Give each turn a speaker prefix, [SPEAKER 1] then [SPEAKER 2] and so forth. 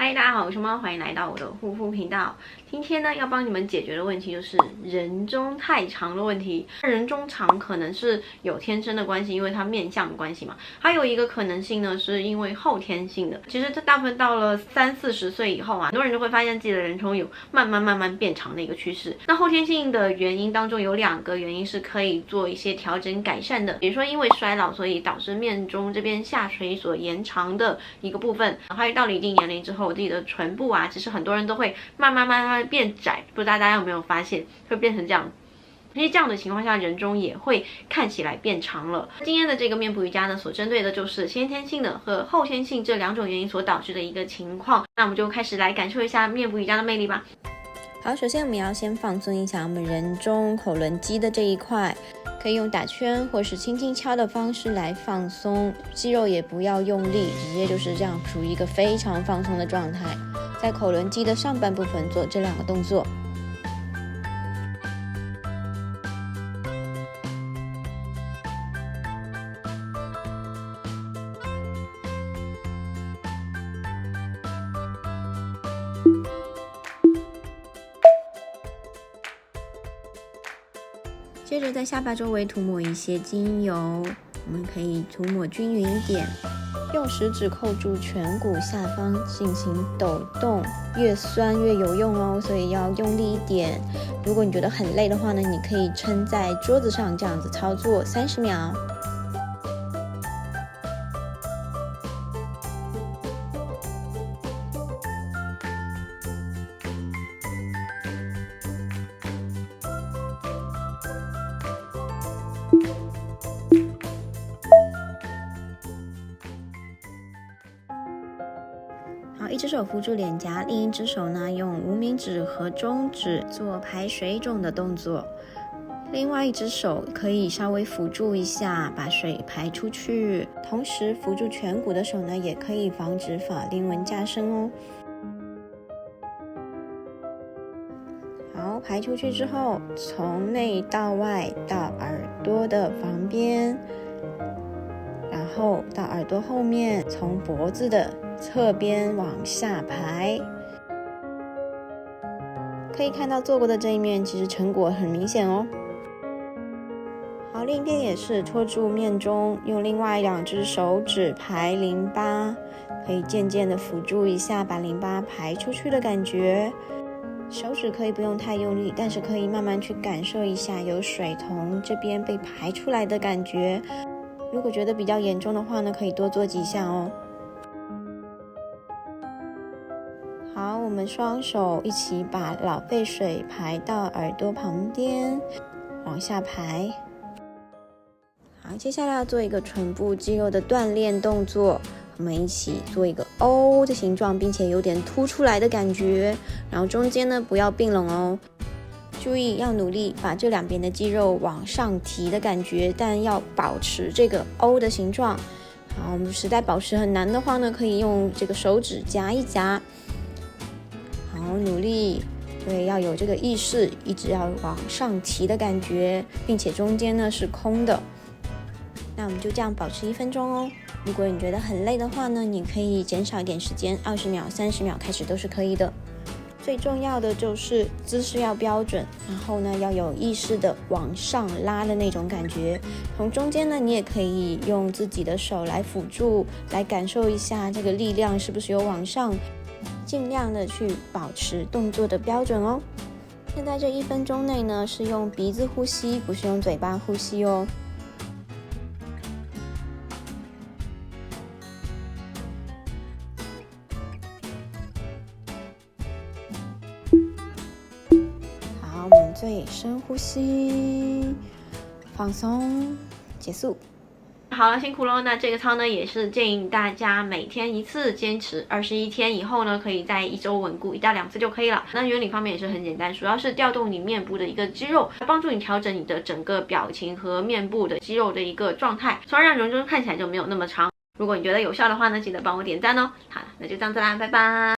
[SPEAKER 1] 嗨，大家好，我是猫，欢迎来到我的护肤频道。今天呢，要帮你们解决的问题就是人中太长的问题。人中长可能是有天生的关系，因为它面相的关系嘛。还有一个可能性呢，是因为后天性的。其实这大部分到了30-40岁以后啊，很多人都会发现自己的人中有慢慢变长的一个趋势。那后天性的原因当中有2个原因是可以做一些调整改善的，比如说因为衰老，所以导致面中这边下垂所延长的一个部分。还有到了一定年龄之后，自己的唇部啊，其实很多人都会慢慢变窄，不知道大家有没有发现会变成这样。其实这样的情况下，人中也会看起来变长了。今天的这个面部瑜伽呢，所针对的就是先天性的和后天性这2种原因所导致的一个情况。那我们就开始来感受一下面部瑜伽的魅力吧。好，首先我们要先放松一下我们人中口轮肌的这一块，可以用打圈或是轻轻敲的方式来放松，肌肉也不要用力，直接就是这样处于一个非常放松的状态。在口轮肌的上半部分做这2个动作。接着在下巴周围涂抹一些精油，我们可以涂抹均匀一点，用食指扣住颧骨下方进行抖动，越酸越有用哦，所以要用力一点。如果你觉得很累的话呢，你可以撑在桌子上这样子操作30秒。好，一只手扶住脸颊，另一只手呢用无名指和中指做排水肿的动作，另外一只手可以稍微辅助一下，把水排出去。同时扶住颧骨的手呢，也可以防止法令纹加深哦。好，排出去之后，从内到外到耳朵的旁边，然后到耳朵后面，从脖子的侧边往下排。可以看到做过的这一面其实成果很明显哦。好，另一边也是托住面中，用另外2只手指排淋巴，可以渐渐的辅助一下把淋巴排出去的感觉。手指可以不用太用力，但是可以慢慢去感受一下有水从这边被排出来的感觉。如果觉得比较严重的话呢，可以多做几下哦。好，我们双手一起把老废水排到耳朵旁边，往下排。好，接下来要做一个唇部肌肉的锻炼动作，我们一起做一个 O 的形状，并且有点凸出来的感觉，然后中间呢不要并拢哦。注意要努力把这2边的肌肉往上提的感觉，但要保持这个 O 的形状。好，我们实在保持很难的话呢，可以用这个手指夹一夹。好，努力，对，要有这个意识，一直要往上提的感觉，并且中间呢是空的。那我们就这样保持1分钟哦。如果你觉得很累的话呢，你可以减少一点时间，20秒、30秒开始都是可以的。最重要的就是姿势要标准，然后呢要有意识的往上拉的那种感觉。从中间呢，你也可以用自己的手来辅助，来感受一下这个力量是不是有往上，尽量的去保持动作的标准哦。现在这1分钟内呢，是用鼻子呼吸，不是用嘴巴呼吸哦。好，我们最深呼吸，放松，结束。好了，辛苦咯。那这个操呢，也是建议大家每天1次，坚持21天以后呢，可以在1周稳固1到2次就可以了。那原理方面也是很简单，主要是调动你面部的一个肌肉，帮助你调整你的整个表情和面部的肌肉的一个状态，从而让人中看起来就没有那么长。如果你觉得有效的话呢，记得帮我点赞哦。好了，那就这样子啦，拜拜。